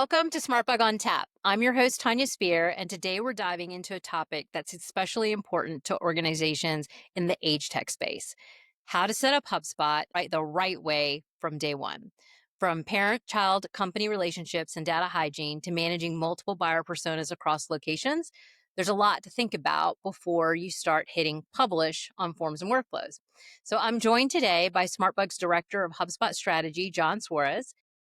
Welcome to SmartBug on Tap. I'm your host, Tonia Speir, and today we're diving into a topic that's especially important to organizations in the age tech space: how to set up HubSpot the right way from day one. From parent-child company relationships and data hygiene to managing multiple buyer personas across locations, there's a lot to think about before you start hitting publish on forms and workflows. So I'm joined today by SmartBug's Director of HubSpot Strategy, John Suarez.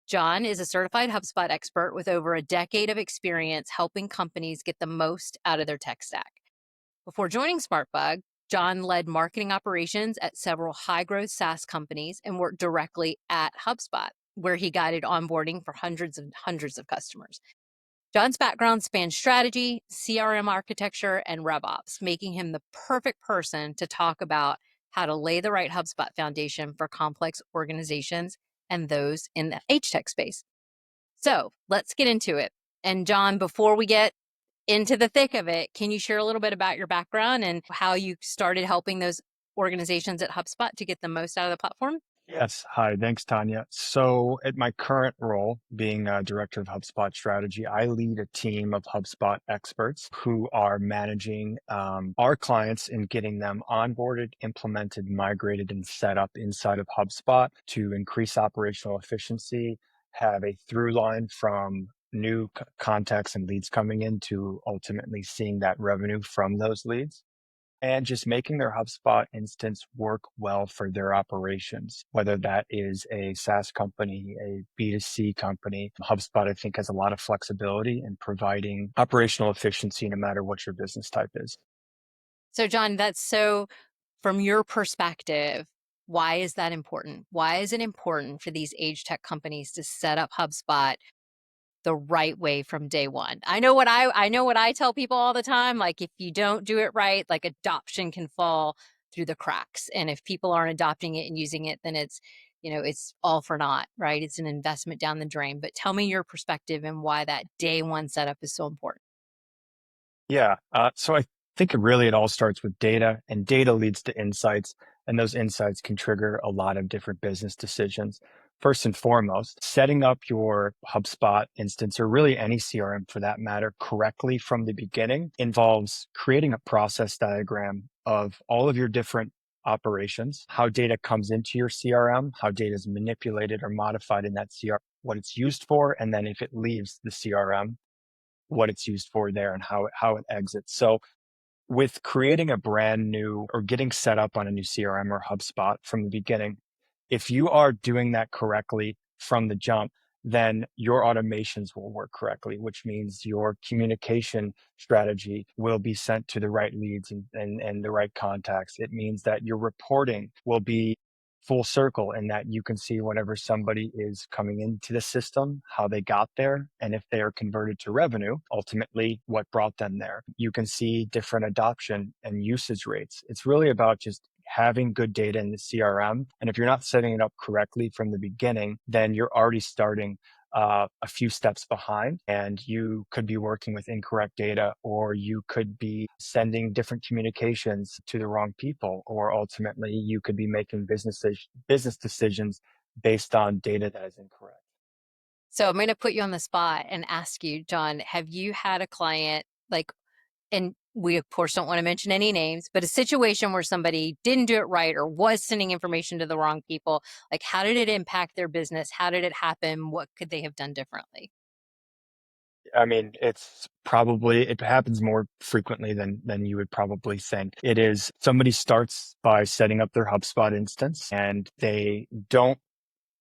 John is a certified HubSpot expert with over a decade of experience helping companies get the most out of their tech stack. Before joining SmartBug, John led marketing operations at several high-growth SaaS companies and worked directly at HubSpot, where he guided onboarding for hundreds and hundreds of customers. John's background spans strategy, CRM architecture, and RevOps, making him the perfect person to talk about how to lay the right HubSpot foundation for complex organizations and those in the HTech space. So let's get into it. And John, before we get into the thick of it, can you share a little bit about your background and how you started helping those organizations at HubSpot to get the most out of the platform? Yes. Hi. Thanks, Tanya. So, at my current role, being director of HubSpot Strategy, I lead a team of HubSpot experts who are managing our clients and getting them onboarded, implemented, migrated, and set up inside of HubSpot to increase operational efficiency, have a through line from new contacts and leads coming in to ultimately seeing that revenue from those leads and just making their HubSpot instance work well for their operations, whether that is a SaaS company, a B2C company. HubSpot, I think, has a lot of flexibility in providing operational efficiency no matter what your business type is. So, John, from your perspective, why is that important? Why is it important for these age tech companies to set up HubSpot the right way from day one? I know what I tell people all the time. Like, if you don't do it right, like, adoption can fall through the cracks. And if people aren't adopting it and using it, then it's all for naught, right? It's an investment down the drain. But tell me your perspective and why that day one setup is so important. Yeah. So I think it all starts with data, and data leads to insights, and those insights can trigger a lot of different business decisions. First and foremost, setting up your HubSpot instance, or really any CRM for that matter, correctly from the beginning involves creating a process diagram of all of your different operations, how data comes into your CRM, how data is manipulated or modified in that CRM, what it's used for, and then if it leaves the CRM, what it's used for there and how it exits. So with creating a brand new or getting set up on a new CRM or HubSpot from the beginning, if you are doing that correctly from the jump, then your automations will work correctly, which means your communication strategy will be sent to the right leads and the right contacts. It means that your reporting will be full circle in that you can see whenever somebody is coming into the system, how they got there, and if they are converted to revenue, ultimately what brought them there. You can see different adoption and usage rates. It's really about just having good data in the CRM. And if you're not setting it up correctly from the beginning, then you're already starting a few steps behind, and you could be working with incorrect data, or you could be sending different communications to the wrong people, or ultimately you could be making business decisions based on data that is incorrect. So I'm going to put you on the spot and ask you, John, have you had a client and we of course don't want to mention any names, but a situation where somebody didn't do it right or was sending information to the wrong people? Like, how did it impact their business? How did it happen? What could they have done differently? I mean, it happens more frequently than you would probably think. It is somebody starts by setting up their HubSpot instance and they don't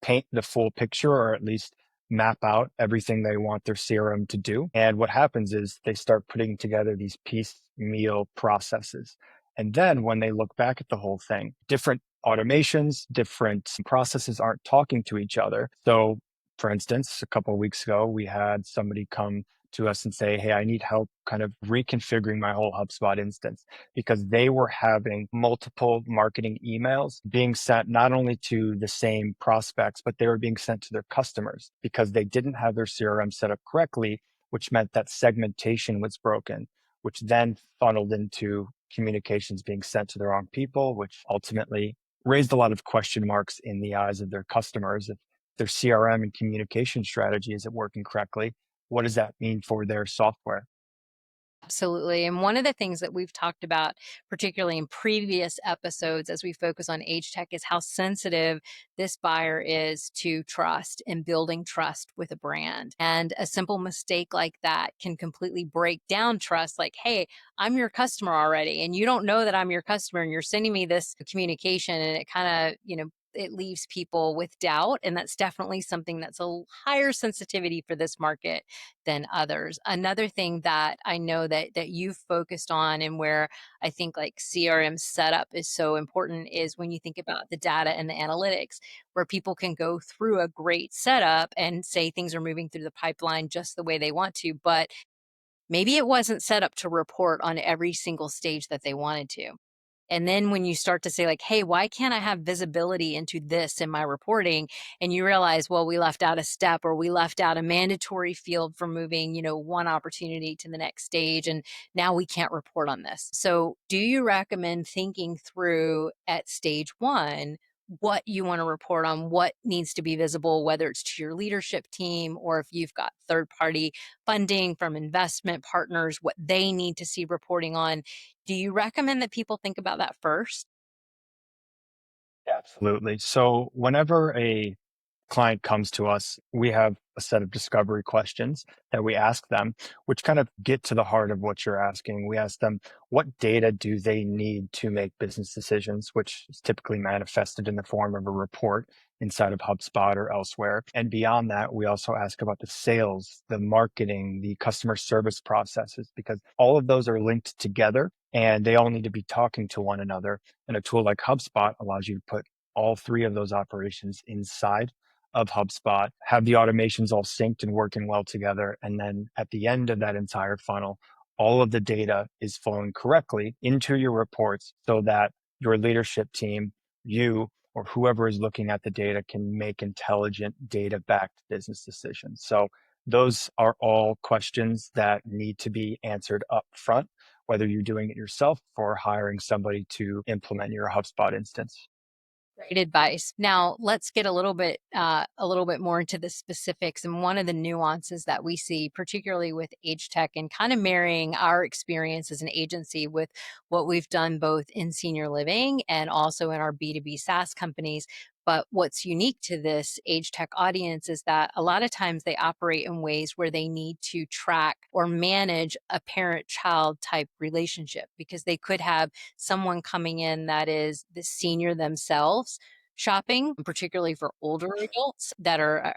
paint the full picture, or at least map out everything they want their CRM to do. And what happens is they start putting together these piecemeal processes. And then when they look back at the whole thing, different automations, different processes aren't talking to each other. So for instance, a couple of weeks ago, we had somebody come to us and say, hey, I need help kind of reconfiguring my whole HubSpot instance, because they were having multiple marketing emails being sent not only to the same prospects, but they were being sent to their customers because they didn't have their CRM set up correctly, which meant that segmentation was broken, which then funneled into communications being sent to the wrong people, which ultimately raised a lot of question marks in the eyes of their customers. their CRM and communication strategy isn't working correctly, what does that mean for their software? Absolutely. And one of the things that we've talked about, particularly in previous episodes as we focus on age tech, is how sensitive this buyer is to trust and building trust with a brand. And a simple mistake like that can completely break down trust. Like, hey, I'm your customer already, and you don't know that I'm your customer, and you're sending me this communication, and it kind of, it leaves people with doubt. And that's definitely something that's a higher sensitivity for this market than others. Another thing that I know that you've focused on, and where I think like CRM setup is so important, is when you think about the data and the analytics, where people can go through a great setup and say things are moving through the pipeline just the way they want to, but maybe it wasn't set up to report on every single stage that they wanted to. And then when you start to say like, "Hey, why can't I have visibility into this in my reporting?" And you realize, well, we left out a step, or we left out a mandatory field for moving, one opportunity to the next stage, and now we can't report on this. So, do you recommend thinking through at stage 1 what you want to report on, what needs to be visible, whether it's to your leadership team, or if you've got third-party funding from investment partners, what they need to see reporting on? Do you recommend that people think about that first? Absolutely. So whenever a client comes to us, we have a set of discovery questions that we ask them, which kind of get to the heart of what you're asking. We ask them, what data do they need to make business decisions, which is typically manifested in the form of a report inside of HubSpot or elsewhere. And beyond that, we also ask about the sales, the marketing, the customer service processes, because all of those are linked together and they all need to be talking to one another. And a tool like HubSpot allows you to put all three of those operations inside of HubSpot, have the automations all synced and working well together. And then at the end of that entire funnel, all of the data is flowing correctly into your reports so that your leadership team, you, or whoever is looking at the data can make intelligent data backed business decisions. So those are all questions that need to be answered up front, whether you're doing it yourself or hiring somebody to implement your HubSpot instance. Great advice. Now, let's get a little bit more into the specifics, and one of the nuances that we see, particularly with age tech, and kind of marrying our experience as an agency with what we've done both in senior living and also in our B2B SaaS companies. But what's unique to this age tech audience is that a lot of times they operate in ways where they need to track or manage a parent child type relationship, because they could have someone coming in that is the senior themselves shopping, particularly for older adults that are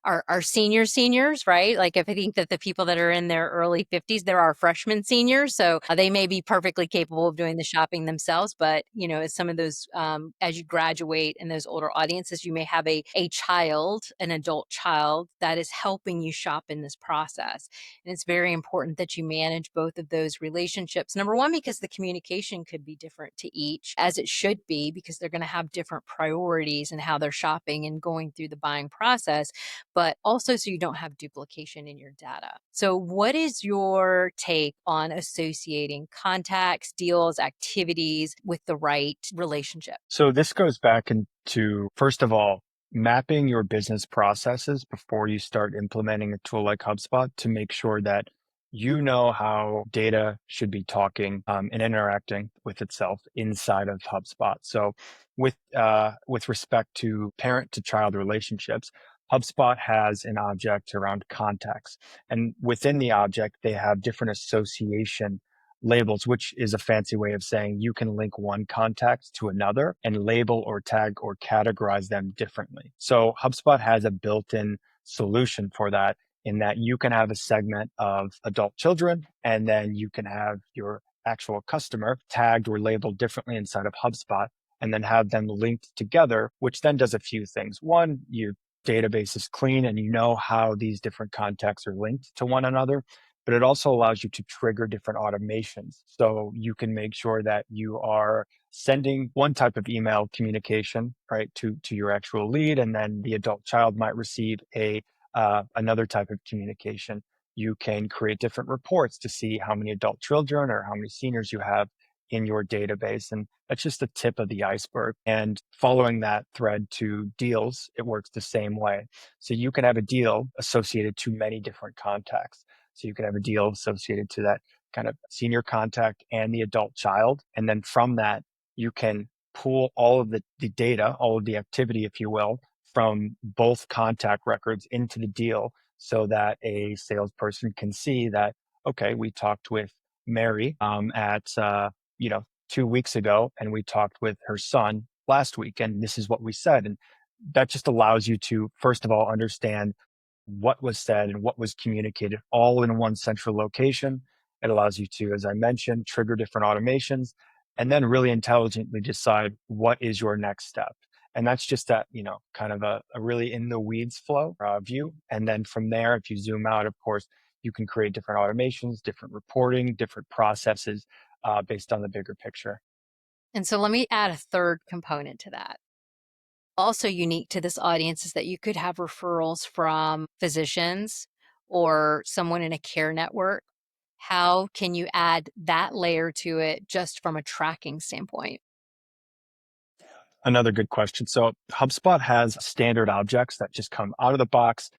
are seniors, right? Like, if I think that the people that are in their early 50s, there are freshman seniors, so they may be perfectly capable of doing the shopping themselves. But as some of those, as you graduate in those older audiences, you may have a child, an adult child, that is helping you shop in this process. And it's very important that you manage both of those relationships. Number one, because the communication could be different to each, as it should be, because they're going to have different priorities in how they're shopping and going through the buying process, but also so you don't have duplication in your data. So, what is your take on associating contacts, deals, activities with the right relationship? So this goes back into, first of all, mapping your business processes before you start implementing a tool like HubSpot to make sure that you know how data should be talking and interacting with itself inside of HubSpot. So with respect to parent to child relationships, HubSpot has an object around contacts. And within the object, they have different association labels, which is a fancy way of saying you can link one contact to another and label or tag or categorize them differently. So HubSpot has a built-in solution for that, in that you can have a segment of adult children and then you can have your actual customer tagged or labeled differently inside of HubSpot and then have them linked together, which then does a few things. One, your database is clean and you know how these different contacts are linked to one another, but it also allows you to trigger different automations. So you can make sure that you are sending one type of email communication, right, to your actual lead, and then the adult child might receive another type of communication. You can create different reports to see how many adult children or how many seniors you have in your database. And that's just the tip of the iceberg. And following that thread to deals, it works the same way. So you can have a deal associated to many different contacts. So you can have a deal associated to that kind of senior contact and the adult child. And then from that, you can pull all of the data, all of the activity, if you will, from both contact records into the deal so that a salesperson can see that, okay, we talked with Mary at 2 weeks ago, and we talked with her son last week, and this is what we said. And that just allows you to, first of all, understand what was said and what was communicated all in one central location. It allows you to, as I mentioned, trigger different automations and then really intelligently decide what is your next step. And that's just that, kind of a really in the weeds flow view. And then from there, if you zoom out, of course, you can create different automations, different reporting, different processes based on the bigger picture. And so let me add a third component to that. Also unique to this audience is that you could have referrals from physicians or someone in a care network. How can you add that layer to it just from a tracking standpoint? Another good question. So HubSpot has standard objects that just come out of the box.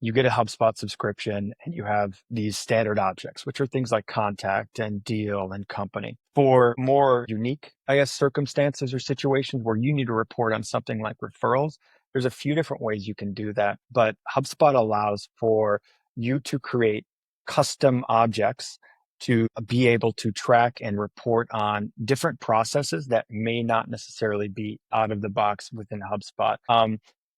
You get a HubSpot subscription and you have these standard objects, which are things like contact and deal and company. For more unique, circumstances or situations where you need to report on something like referrals, there's a few different ways you can do that. But HubSpot allows for you to create custom objects to be able to track and report on different processes that may not necessarily be out of the box within HubSpot.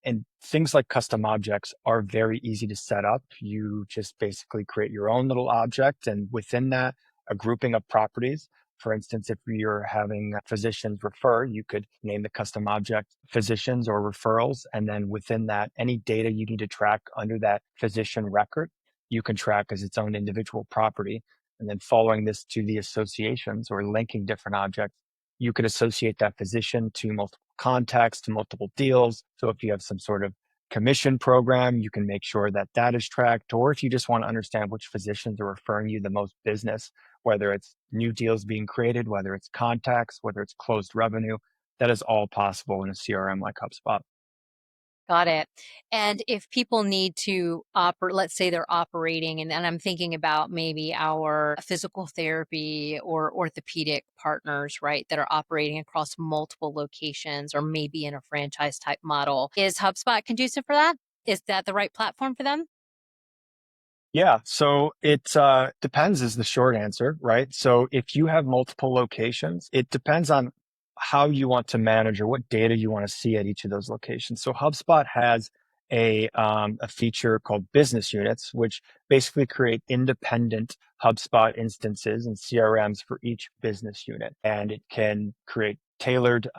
And things like custom objects are very easy to set up. You just basically create your own little object, and within that, a grouping of properties. For instance, if you're having physicians refer, you could name the custom object physicians or referrals. And then within that, any data you need to track under that physician record, you can track as its own individual property. And then following this to the associations or linking different objects, you could associate that physician to multiple contacts, to multiple deals. So if you have some sort of commission program, you can make sure that that is tracked. Or if you just want to understand which physicians are referring you the most business, whether it's new deals being created, whether it's contacts, whether it's closed revenue, that is all possible in a CRM like HubSpot. Got it. And if people need to operate, let's say they're operating, and I'm thinking about maybe our physical therapy or orthopedic partners, right, that are operating across multiple locations or maybe in a franchise type model. Is HubSpot conducive for that? Is that the right platform for them? Yeah, so it depends is the short answer, right? So if you have multiple locations, it depends on how you want to manage or what data you want to see at each of those locations. So HubSpot has a feature called business units, which basically create independent HubSpot instances and CRMs for each business unit, and it can create tailored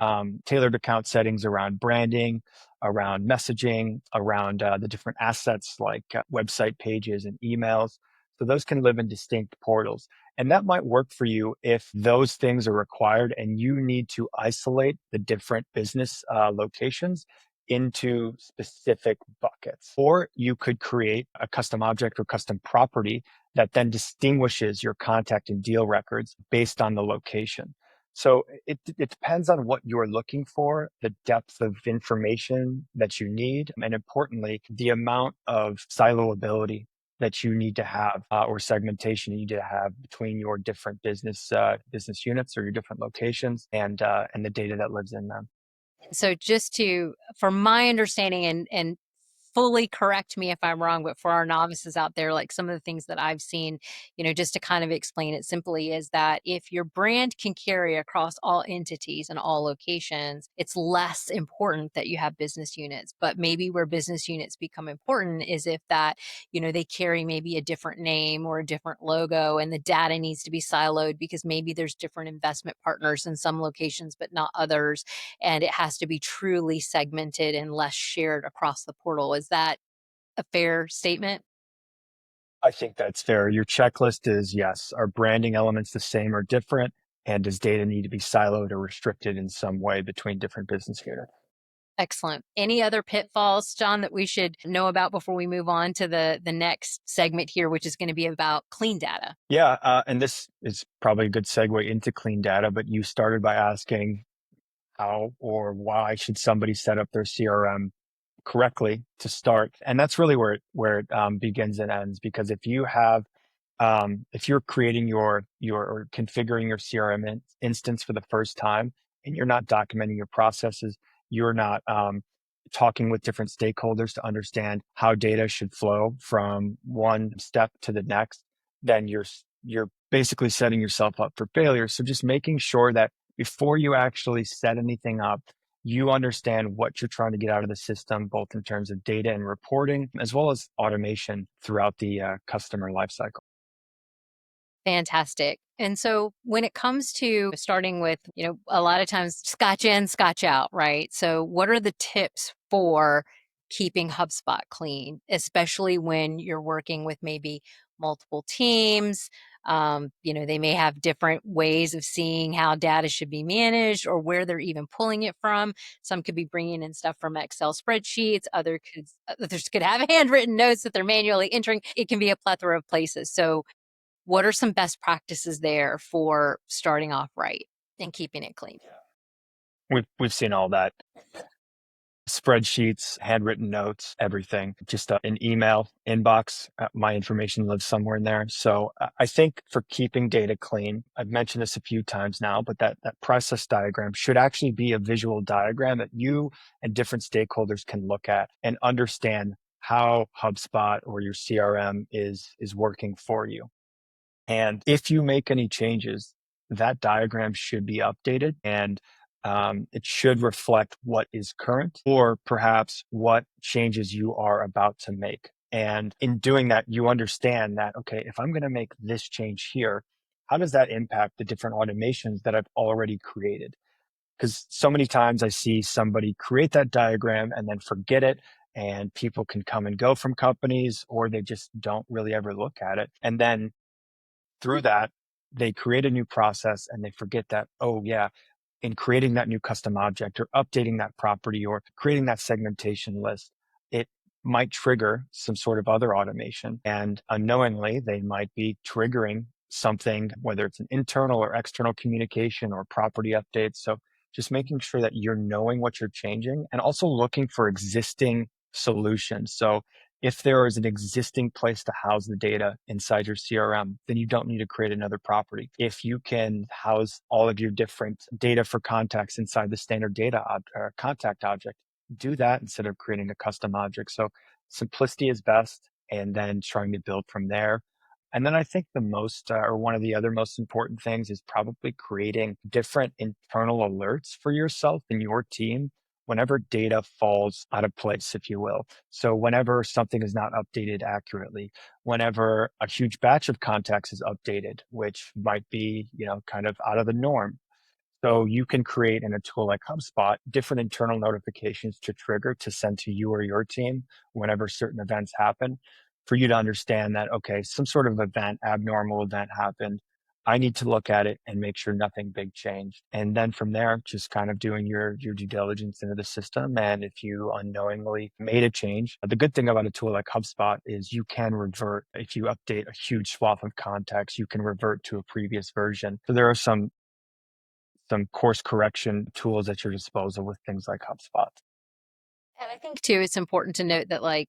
account settings around branding, around messaging, around the different assets like website pages and emails. So those can live in distinct portals. And that might work for you if those things are required and you need to isolate the different business locations into specific buckets. Or you could create a custom object or custom property that then distinguishes your contact and deal records based on the location. So it depends on what you're looking for, the depth of information that you need, and importantly, the amount of siloability that you need to have or segmentation you need to have between your different business units or your different locations and the data that lives in them. So just to, for my understanding, and fully correct me if I'm wrong, but for our novices out there, like some of the things that I've seen, just to kind of explain it simply is that if your brand can carry across all entities and all locations, it's less important that you have business units. But maybe where business units become important is if that, they carry maybe a different name or a different logo and the data needs to be siloed because maybe there's different investment partners in some locations, but not others, and it has to be truly segmented and less shared across the portal. Is that a fair statement? I think that's fair. Your checklist is yes. Are branding elements the same or different? And does data need to be siloed or restricted in some way between different business units? Excellent. Any other pitfalls, John, that we should know about before we move on to the next segment here, which is going to be about clean data? Yeah, and this is probably a good segue into clean data, but you started by asking how or why should somebody set up their CRM correctly to start, and that's really where it begins and ends. Because if you're creating your or configuring your CRM instance for the first time and you're not documenting your processes, you're not talking with different stakeholders to understand how data should flow from one step to the next, then you're basically setting yourself up for failure. So just making sure that before you actually set anything up, you understand what you're trying to get out of the system, both in terms of data and reporting, as well as automation throughout the customer lifecycle. Fantastic. And so when it comes to starting with, a lot of times scotch in, scotch out, right? So what are the tips for keeping HubSpot clean, especially when you're working with maybe multiple teams? They may have different ways of seeing how data should be managed or where they're even pulling it from. Some could be bringing in stuff from Excel spreadsheets. Others could have handwritten notes that they're manually entering. It can be a plethora of places. So what are some best practices there for starting off right and keeping it clean? We've seen all that. Spreadsheets, handwritten notes, everything. Just an email inbox. My information lives somewhere in there. So I think for keeping data clean, I've mentioned this a few times now, but that process diagram should actually be a visual diagram that you and different stakeholders can look at and understand how HubSpot or your CRM is working for you. And if you make any changes, that diagram should be updated and it should reflect what is current or perhaps what changes you are about to make. And in doing that, you understand that, okay, if I'm going to make this change here, how does that impact the different automations that I've already created? Because so many times I see somebody create that diagram and then forget it. And people can come and go from companies, or they just don't really ever look at it. And then through that, they create a new process and they forget that, oh, yeah, in creating that new custom object or updating that property or creating that segmentation list, it might trigger some sort of other automation. And unknowingly, they might be triggering something, whether it's an internal or external communication or property updates. So just making sure that you're knowing what you're changing and also looking for existing solutions. So if there is an existing place to house the data inside your CRM, then you don't need to create another property. If you can house all of your different data for contacts inside the standard contact object, do that instead of creating a custom object. So simplicity is best, and then trying to build from there. And then I think the most, or one of the other most important things is probably creating different internal alerts for yourself and your team whenever data falls out of place, if you will. So whenever something is not updated accurately, whenever a huge batch of contacts is updated, which might be, kind of out of the norm, so you can create in a tool like HubSpot different internal notifications to trigger to send to you or your team whenever certain events happen for you to understand that, okay, some sort of abnormal event happened. I need to look at it and make sure nothing big changed. And then from there, just kind of doing your due diligence into the system. And if you unknowingly made a change, the good thing about a tool like HubSpot is you can revert. If you update a huge swath of contacts, you can revert to a previous version. So there are some course correction tools at your disposal with things like HubSpot. And I think too, it's important to note that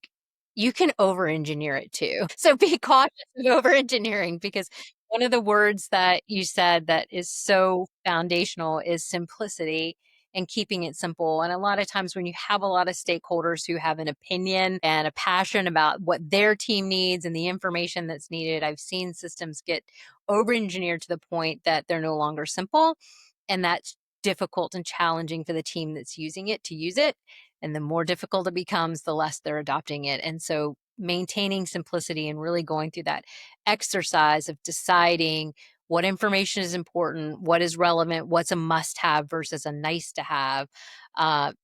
you can over engineer it too. So be cautious of over engineering because one of the words that you said that is so foundational is simplicity and keeping it simple. And a lot of times when you have a lot of stakeholders who have an opinion and a passion about what their team needs and the information that's needed, I've seen systems get over engineered to the point that they're no longer simple. And that's difficult and challenging for the team that's using it to use it. And the more difficult it becomes, the less they're adopting it. And so maintaining simplicity and really going through that exercise of deciding what information is important, what is relevant, what's a must have versus a nice to have, Mhm.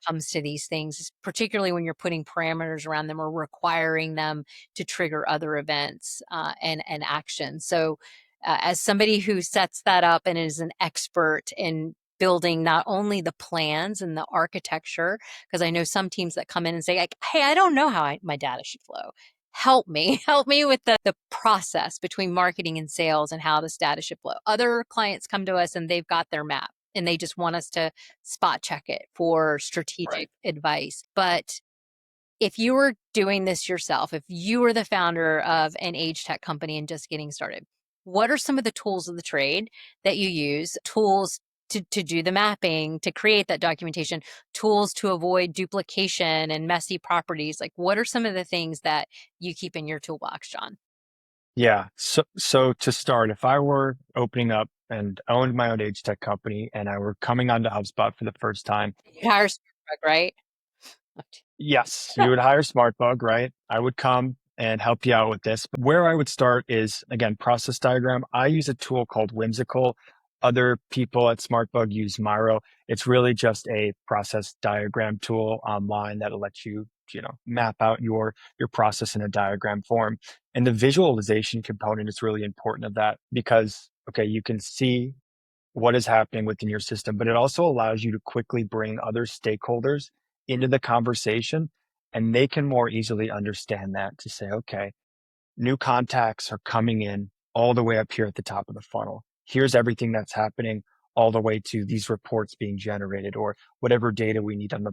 comes to these things, particularly when you're putting parameters around them or requiring them to trigger other events and action. So as somebody who sets that up and is an expert in building not only the plans and the architecture, because I know some teams that come in and say, like, hey, I don't know how my data should flow. Help me, help me with the process between marketing and sales and how this data should flow. Other clients come to us and they've got their map and they just want us to spot check it for strategic advice. But if you were doing this yourself, if you were the founder of an age tech company and just getting started, what are some of the tools of the trade that you use? Tools to do the mapping, to create that documentation, tools to avoid duplication and messy properties. Like, what are some of the things that you keep in your toolbox, John? Yeah. So to start, if I were opening up and owned my own age tech company and I were coming onto HubSpot for the first time, You hire SmartBug, right? yes, you would hire SmartBug, right? I would come and help you out with this. But where I would start is, again, process diagram. I use a tool called Whimsical. Other people at SmartBug use Miro. It's really just a process diagram tool online that'll let you, map out your process in a diagram form. And the visualization component is really important of that because, okay, you can see what is happening within your system, but it also allows you to quickly bring other stakeholders into the conversation and they can more easily understand that to say, okay, new contacts are coming in all the way up here at the top of the funnel. Here's everything that's happening all the way to these reports being generated or whatever data we need on the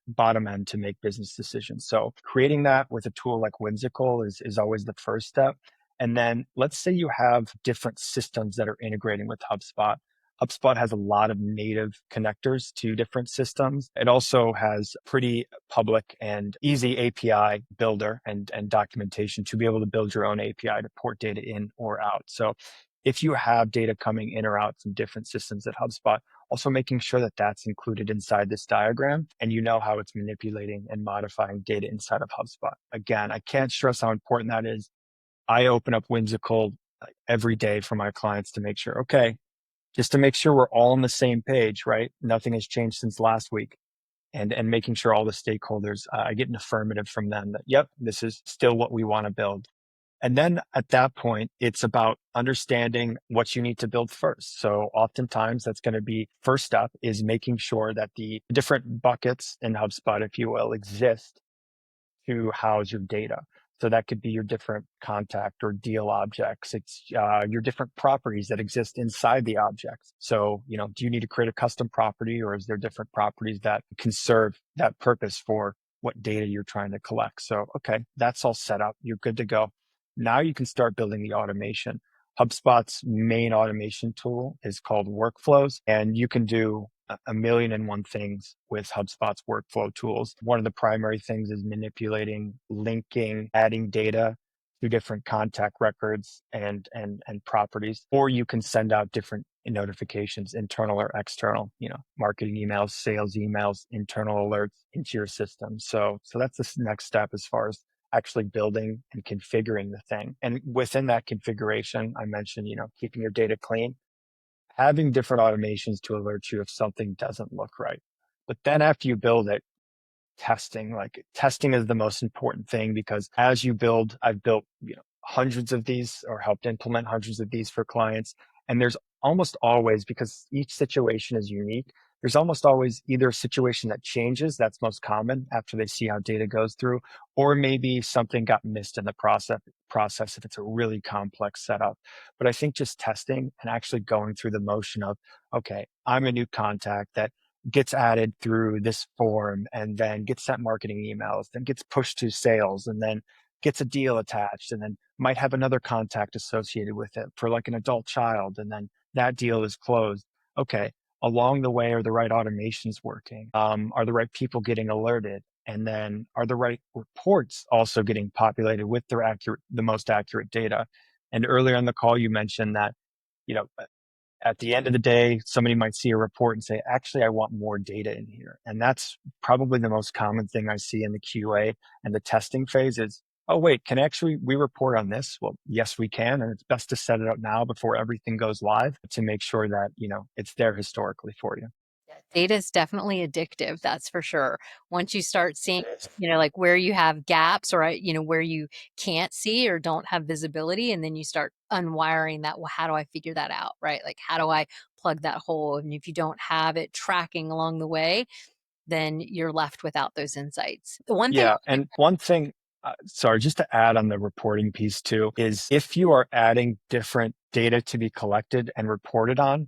bottom end to make business decisions. So creating that with a tool like Whimsical is always the first step. And then let's say you have different systems that are integrating with HubSpot. HubSpot has a lot of native connectors to different systems. It also has pretty public and easy API builder and documentation to be able to build your own API to port data in or out. So if you have data coming in or out from different systems at HubSpot, also making sure that that's included inside this diagram and you know how it's manipulating and modifying data inside of HubSpot. Again, I can't stress how important that is. I open up Whimsical every day for my clients to make sure, okay, just to make sure we're all on the same page, right? Nothing has changed since last week. And making sure all the stakeholders, I get an affirmative from them that, yep, this is still what we want to build. And then at that point, it's about understanding what you need to build first. So oftentimes that's going to be first step is making sure that the different buckets in HubSpot, if you will, exist to house your data. So that could be your different contact or deal objects. It's your different properties that exist inside the objects. So, do you need to create a custom property or is there different properties that can serve that purpose for what data you're trying to collect? So, okay, that's all set up. You're good to go. Now you can start building the automation. HubSpot's main automation tool is called Workflows, and you can do a million and one things with HubSpot's workflow tools. One of the primary things is manipulating, linking, adding data to different contact records and properties, or you can send out different notifications, internal or external, marketing emails, sales emails, internal alerts into your system. So that's the next step as far as actually building and configuring the thing. And within that configuration, I mentioned, keeping your data clean, having different automations to alert you if something doesn't look right. But then after you build it, testing is the most important thing because as you build, I've built, hundreds of these or helped implement hundreds of these for clients. And there's almost always, because each situation is unique, there's almost always either a situation that changes, that's most common after they see how data goes through, or maybe something got missed in the process if it's a really complex setup. But I think just testing and actually going through the motion of, okay, I'm a new contact that gets added through this form and then gets sent marketing emails, then gets pushed to sales and then gets a deal attached and then might have another contact associated with it for like an adult child. And then that deal is closed. Okay. Along the way, are the right automations working? Are the right people getting alerted? And then are the right reports also getting populated with the most accurate data? And earlier in the call, you mentioned that, you know, at the end of the day, somebody might see a report and say, actually, I want more data in here. And that's probably the most common thing I see in the QA and the testing phase is, oh, wait, can actually we report on this? Well, yes, we can. And it's best to set it up now before everything goes live to make sure that, it's there historically for you. Data is definitely addictive, that's for sure. Once you start seeing, It is. like where you have gaps or, where you can't see or don't have visibility, and then you start unwiring that. Well, how do I figure that out? Right? Like, how do I plug that hole? And if you don't have it tracking along the way, then you're left without those insights. The one thing, Yeah. And one thing, sorry, just to add on the reporting piece too, is if you are adding different data to be collected and reported on,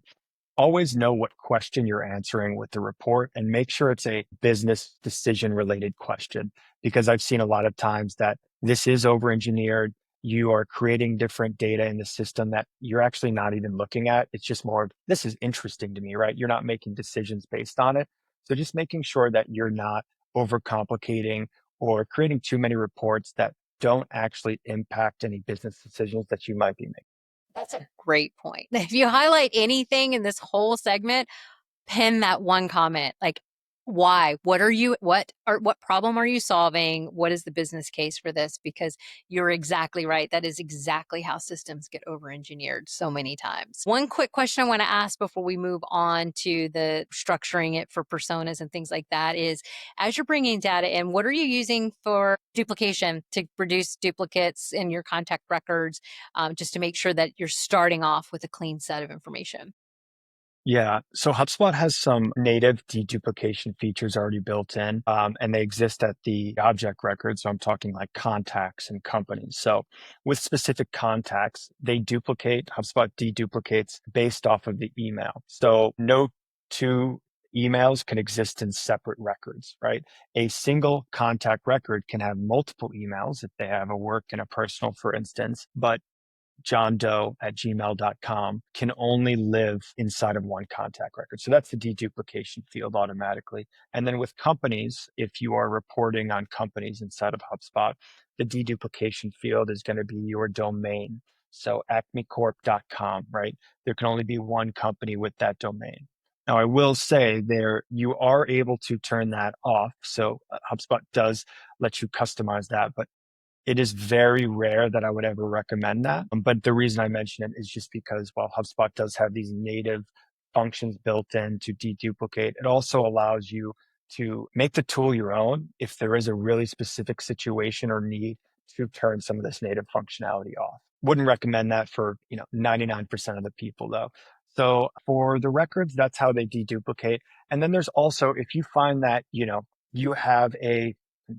always know what question you're answering with the report and make sure it's a business decision related question. Because I've seen a lot of times that this is over engineered. You are creating different data in the system that you're actually not even looking at. It's just more of, this is interesting to me, right? You're not making decisions based on it. So just making sure that you're not overcomplicating or creating too many reports that don't actually impact any business decisions that you might be making. that's a great point. If you highlight anything in this whole segment, pin that one comment, like, why, what problem are you solving, what is the business case for this? Because you're exactly right, that is exactly how systems get over engineered so many times. One quick question I want to ask before we move on to the structuring it for personas and things like that is, as you're bringing data in, what are you using for duplication to reduce duplicates in your contact records, just to make sure that you're starting off with a clean set of information? Yeah. So HubSpot has some native deduplication features already built in, and they exist at the object record. So I'm talking like contacts and companies. So with specific contacts, they duplicate, HubSpot deduplicates based off of the email. So no two emails can exist in separate records, right? A single contact record can have multiple emails if they have a work and a personal, for instance, but johndoe@gmail.com can only live inside of one contact record. So that's the deduplication field automatically. And then with companies, if you are reporting on companies inside of HubSpot, the deduplication field is going to be your domain. So acmecorp.com, right? There can only be one company with that domain. Now, I will say there, you are able to turn that off. So HubSpot does let you customize that, but it is very rare that I would ever recommend that. But the reason I mention it is just because while HubSpot does have these native functions built in to deduplicate, it also allows you to make the tool your own if there is a really specific situation or need to turn some of this native functionality off. Wouldn't recommend that for, 99% of the people though. So for the records, that's how they deduplicate. And then there's also, if you find that, you have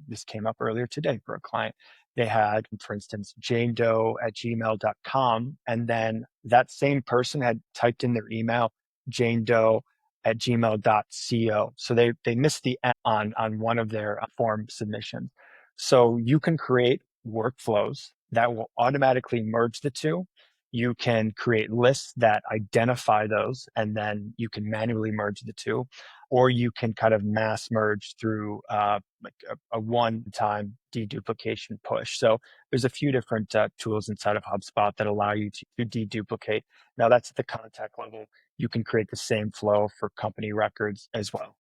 this came up earlier today for a client. They had, for instance, janedoe@gmail.com. And then that same person had typed in their email, janedoe@gmail.co. So they missed the N on one of their form submissions. So you can create workflows that will automatically merge the two. You can create lists that identify those, and then you can manually merge the two, or you can kind of mass merge through like a one-time deduplication push. So there's a few different tools inside of HubSpot that allow you to deduplicate. Now that's at the contact level. You can create the same flow for company records as well.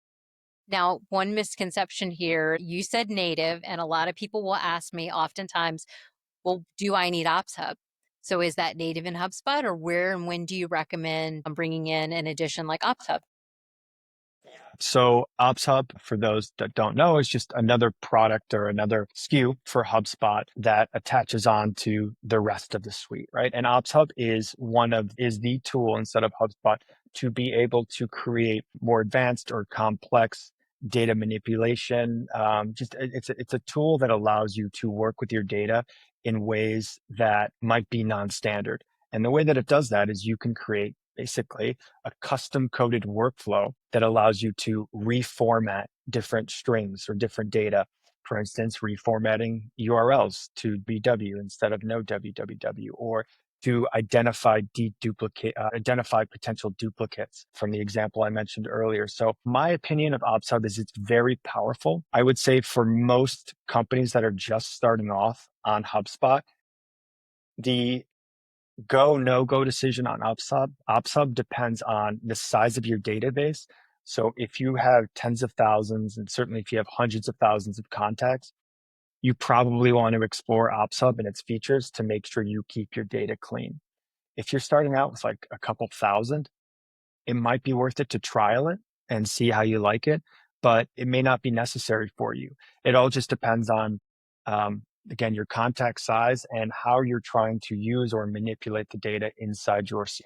Now, one misconception here, you said native, and a lot of people will ask me oftentimes, well, do I need Ops Hub? So is that native in HubSpot, or where and when do you recommend bringing in an addition like Ops Hub? So Ops Hub, for those that don't know, is just another product or another SKU for HubSpot that attaches on to the rest of the suite, right? And Ops Hub is the tool instead of HubSpot to be able to create more advanced or complex data manipulation. It's a tool that allows you to work with your data in ways that might be non-standard. And the way that it does that is you can create basically a custom coded workflow that allows you to reformat different strings or different data. For instance, reformatting URLs to BW instead of no www, or to identify potential duplicates from the example I mentioned earlier. So my opinion of Ops Hub is it's very powerful. I would say for most companies that are just starting off on HubSpot, the go, no go decision on Ops Hub depends on the size of your database. So if you have tens of thousands, and certainly if you have hundreds of thousands of contacts, you probably want to explore Ops Hub and its features to make sure you keep your data clean. If you're starting out with like a couple thousand, it might be worth it to trial it and see how you like it, but it may not be necessary for you. It all just depends on, again, your contact size and how you're trying to use or manipulate the data inside your CRM.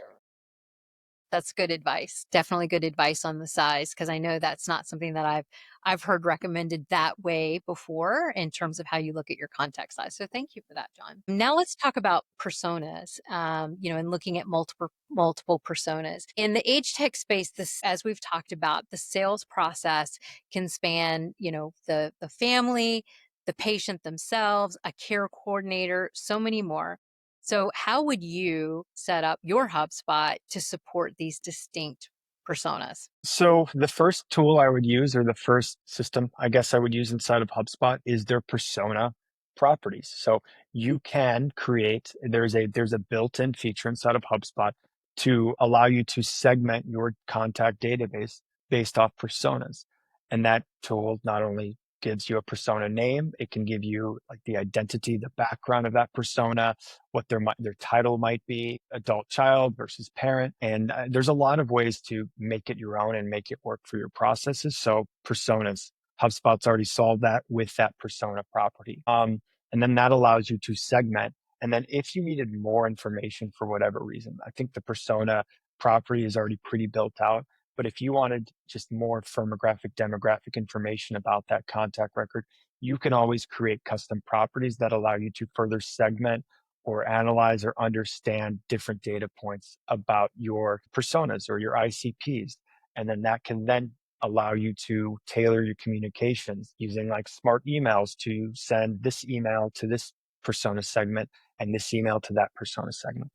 That's good advice. Definitely good advice on the size because I know that's not something that I've heard recommended that way before in terms of how you look at your contact size. So thank you for that, John. Now let's talk about personas. And looking at multiple personas in the age tech space. This, as we've talked about, the sales process can span, the family, the patient themselves, a care coordinator, so many more. So, how would you set up your HubSpot to support these distinct personas? So the first tool I would use, or the first system I guess I would use inside of HubSpot, is their persona properties. So you can create, there's a built-in feature inside of HubSpot to allow you to segment your contact database based off personas. And that tool not only gives you a persona name, it can give you like the identity, the background of that persona, what their title might be, adult child versus parent. And there's a lot of ways to make it your own and make it work for your processes. So personas, HubSpot's already solved that with that persona property. And then that allows you to segment. And then if you needed more information for whatever reason, I think the persona property is already pretty built out. But if you wanted just more firmographic, demographic information about that contact record, you can always create custom properties that allow you to further segment or analyze or understand different data points about your personas or your ICPs. And then that can then allow you to tailor your communications using like smart emails to send this email to this persona segment and this email to that persona segment.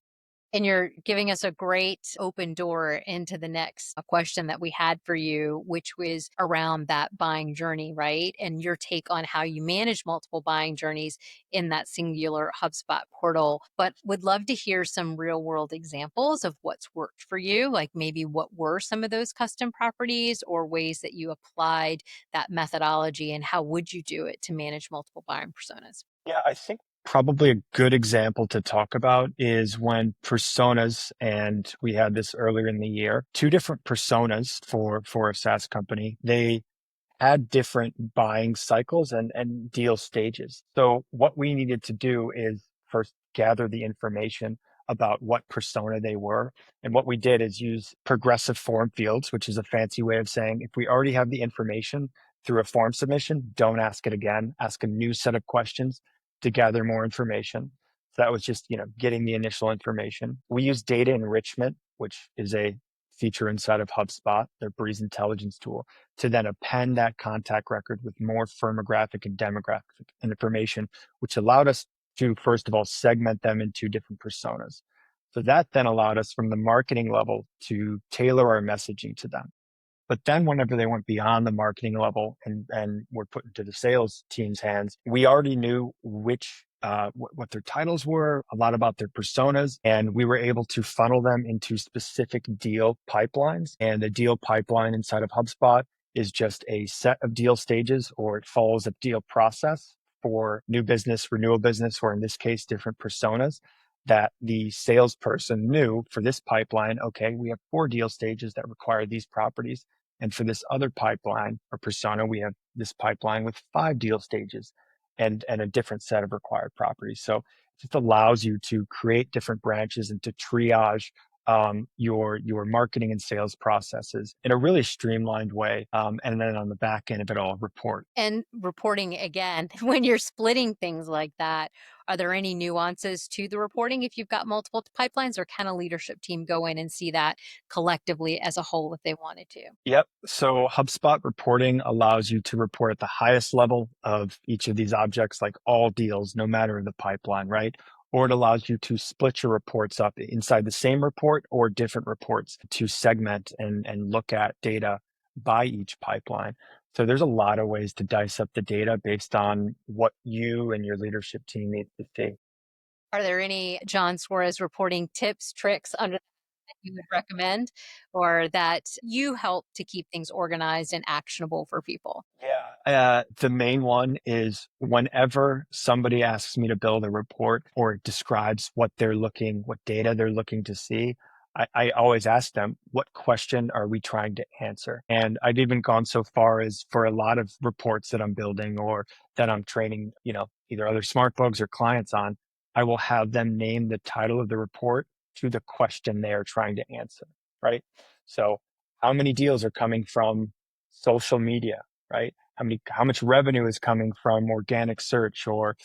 And you're giving us a great open door into the next question that we had for you, which was around that buying journey, right? And your take on how you manage multiple buying journeys in that singular HubSpot portal. But would love to hear some real world examples of what's worked for you. Like maybe what were some of those custom properties or ways that you applied that methodology, and how would you do it to manage multiple buying personas? Yeah, I think probably a good example to talk about is when personas, and we had this earlier in the year, two different personas for a SaaS company. They had different buying cycles and deal stages. So what we needed to do is first gather the information about what persona they were. And what we did is use progressive form fields, which is a fancy way of saying if we already have the information through a form submission, don't ask it again, ask a new set of questions to gather more information. So that was just, getting the initial information. We use data enrichment, which is a feature inside of HubSpot, their Breeze intelligence tool, to then append that contact record with more firmographic and demographic information, which allowed us to, first of all, segment them into different personas. So that then allowed us from the marketing level to tailor our messaging to them. But then whenever they went beyond the marketing level and were put into the sales team's hands, we already knew what their titles were, a lot about their personas, and we were able to funnel them into specific deal pipelines. And the deal pipeline inside of HubSpot is just a set of deal stages, or it follows a deal process for new business, renewal business, or in this case, different personas that the salesperson knew for this pipeline. Okay, we have 4 deal stages that require these properties. And for this other pipeline or persona, we have this pipeline with 5 deal stages and a different set of required properties. So it just allows you to create different branches and to triage your marketing and sales processes in a really streamlined way. And then on the back end of it all, report. And reporting again, when you're splitting things like that, are there any nuances to the reporting if you've got multiple pipelines, or can a leadership team go in and see that collectively as a whole if they wanted to? Yep. So HubSpot reporting allows you to report at the highest level of each of these objects, like all deals, no matter the pipeline, right? Or it allows you to split your reports up inside the same report or different reports to segment and look at data by each pipeline. So there's a lot of ways to dice up the data based on what you and your leadership team need to see. Are there any John Suarez reporting tips, tricks under that you would recommend, or that you help to keep things organized and actionable for people? Yeah. The main one is whenever somebody asks me to build a report or describes what data they're looking to see, I always ask them, what question are we trying to answer? And I've even gone so far as for a lot of reports that I'm building or that I'm training, either other smart bugs or clients on, I will have them name the title of the report to the question they are trying to answer, right? So how many deals are coming from social media, right? How much revenue is coming from organic search or,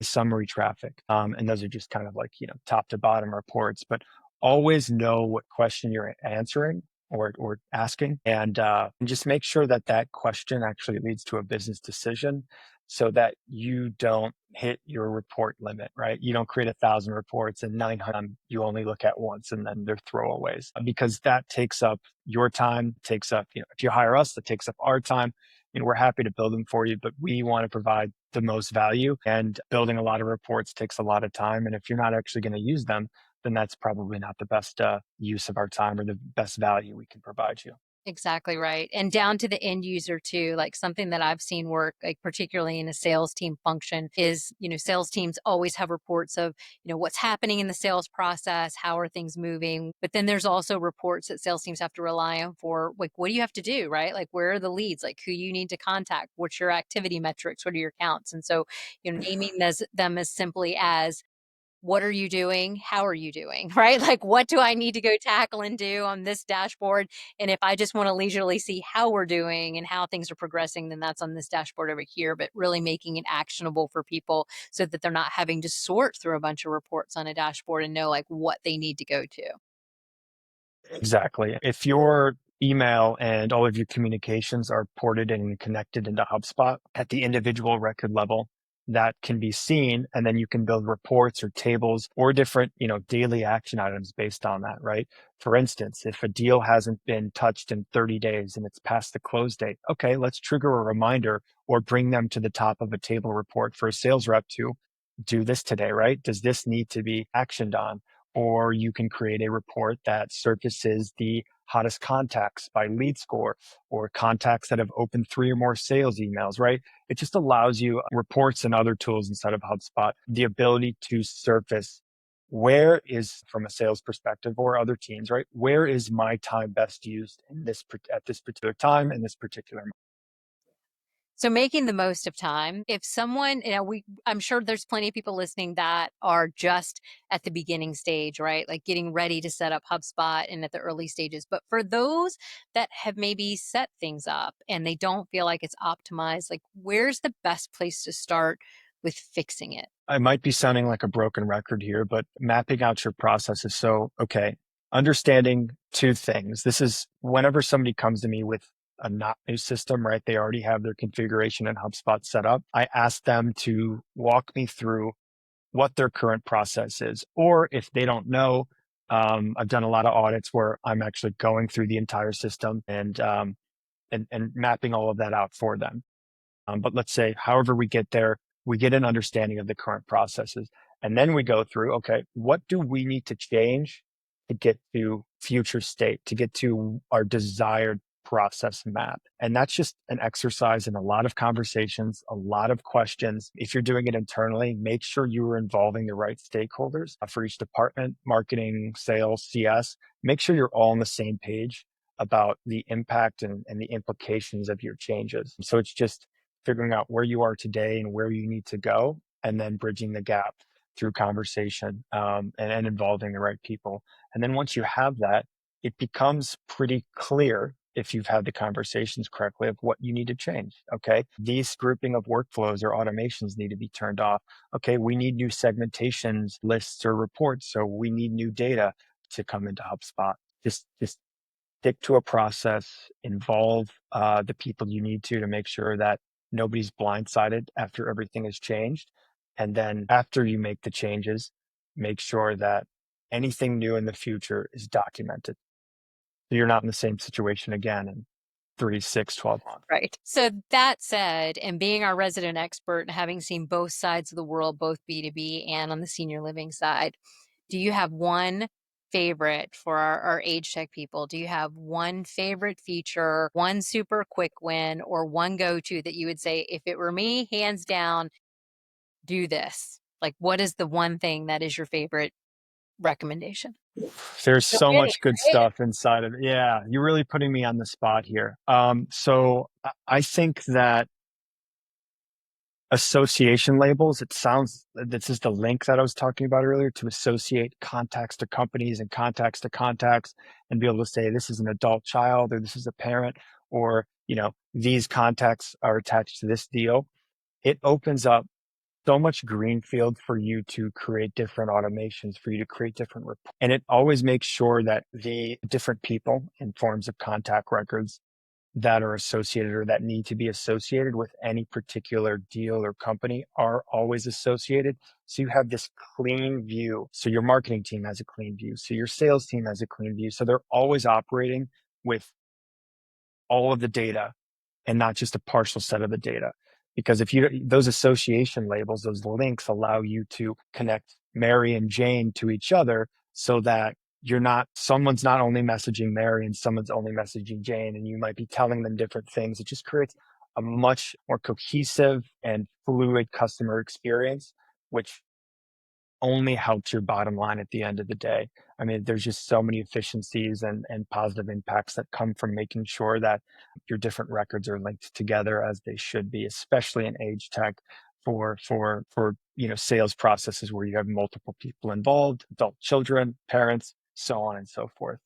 summary traffic? And those are just kind of like, top to bottom reports, but always know what question you're answering or asking, and just make sure that that question actually leads to a business decision so that you don't hit your report limit, right? You don't create 1,000 reports and 900 you only look at once and then they're throwaways, because that takes up your time, takes up, if you hire us, that takes up our time. We're happy to build them for you, but we want to provide the most value, and building a lot of reports takes a lot of time. And if you're not actually going to use them, then that's probably not the best use of our time or the best value we can provide you. Exactly right. And down to the end user too, like something that I've seen work, like particularly in a sales team function is, sales teams always have reports of, what's happening in the sales process, how are things moving. But then there's also reports that sales teams have to rely on for like, what do you have to do, right? Like, where are the leads? Like, who you need to contact? What's your activity metrics? What are your counts? And so, naming them as simply as, what are you doing? How are you doing? Right? Like, what do I need to go tackle and do on this dashboard? And if I just want to leisurely see how we're doing and how things are progressing, then that's on this dashboard over here, but really making it actionable for people so that they're not having to sort through a bunch of reports on a dashboard and know like what they need to go to. Exactly. If your email and all of your communications are ported and connected into HubSpot at the individual record level, that can be seen. And then you can build reports or tables or different, daily action items based on that, right? For instance, if a deal hasn't been touched in 30 days and it's past the close date, okay, let's trigger a reminder or bring them to the top of a table report for a sales rep to do this today, right? Does this need to be actioned on? Or you can create a report that surfaces the hottest contacts by lead score or contacts that have opened 3 or more sales emails, right? It just allows you reports and other tools inside of HubSpot, the ability to surface where is, from a sales perspective or other teams, right? Where is my time best used at this particular time in this particular moment? So making the most of time. If someone, I'm sure there's plenty of people listening that are just at the beginning stage, right? Like getting ready to set up HubSpot and at the early stages. But for those that have maybe set things up and they don't feel like it's optimized, like where's the best place to start with fixing it? I might be sounding like a broken record here, but mapping out your process is so okay. Understanding 2 things. This is whenever somebody comes to me with a not new system, right? They already have their configuration in HubSpot set up. I ask them to walk me through what their current process is. Or if they don't know, I've done a lot of audits where I'm actually going through the entire system and mapping all of that out for them. But let's say, however we get there, we get an understanding of the current processes. And then we go through, okay, what do we need to change to get to future state, to get to our desired process map? And that's just an exercise in a lot of conversations, a lot of questions. If you're doing it internally, make sure you are involving the right stakeholders for each department, marketing, sales, CS. Make sure you're all on the same page about the impact and the implications of your changes. So it's just figuring out where you are today and where you need to go, and then bridging the gap through conversation and involving the right people. And then once you have that, it becomes pretty clear if you've had the conversations correctly of what you need to change. Okay. These grouping of workflows or automations need to be turned off. Okay. We need new segmentations, lists, or reports. So we need new data to come into HubSpot. Just stick to a process, involve the people you need to make sure that nobody's blindsided after everything has changed. And then after you make the changes, make sure that anything new in the future is documented. So you're not in the same situation again in 3, 6, 12 months. Right. So that said, and being our resident expert and having seen both sides of the world, both B2B and on the senior living side, do you have one favorite for our age tech people? Do you have one favorite feature, one super quick win, or one go-to that you would say, if it were me, hands down, do this? Like, what is the one thing that is your favorite recommendation. There's You're so getting much good creative. stuff inside of it. Yeah, you're really putting me on the spot here. So I think that association labels, it sounds, this is the link that I was talking about earlier, to associate contacts to companies and contacts to contacts and be able to say this is an adult child or this is a parent, or these contacts are attached to this deal. It opens up so much greenfield for you to create different automations, for you to create different reports. And it always makes sure that the different people in forms of contact records that are associated or that need to be associated with any particular deal or company are always associated. So you have this clean view. So your marketing team has a clean view. So your sales team has a clean view. So they're always operating with all of the data and not just a partial set of the data. Because if those association labels, those links allow you to connect Mary and Jane to each other so that someone's not only messaging Mary and someone's only messaging Jane, and you might be telling them different things. It just creates a much more cohesive and fluid customer experience, which only helps your bottom line at the end of the day. I mean, there's just so many efficiencies and positive impacts that come from making sure that your different records are linked together as they should be, especially in age tech for sales processes where you have multiple people involved, adult children, parents, so on and so forth.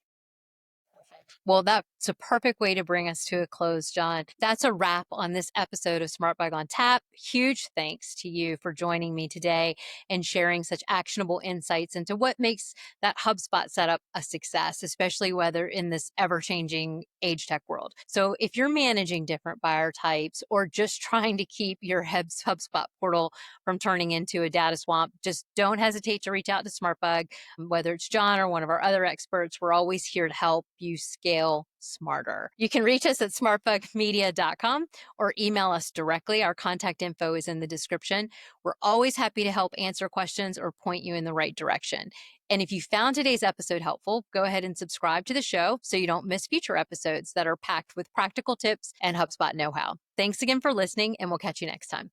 Well, that's a perfect way to bring us to a close, John. That's a wrap on this episode of SmartBug on Tap. Huge thanks to you for joining me today and sharing such actionable insights into what makes that HubSpot setup a success, especially whether in this ever-changing age tech world. So if you're managing different buyer types or just trying to keep your HubSpot portal from turning into a data swamp, just don't hesitate to reach out to SmartBug. Whether it's John or one of our other experts, we're always here to help you scale smarter. You can reach us at smartbugmedia.com or email us directly. Our contact info is in the description. We're always happy to help answer questions or point you in the right direction. And if you found today's episode helpful, go ahead and subscribe to the show so you don't miss future episodes that are packed with practical tips and HubSpot know-how. Thanks again for listening, and we'll catch you next time.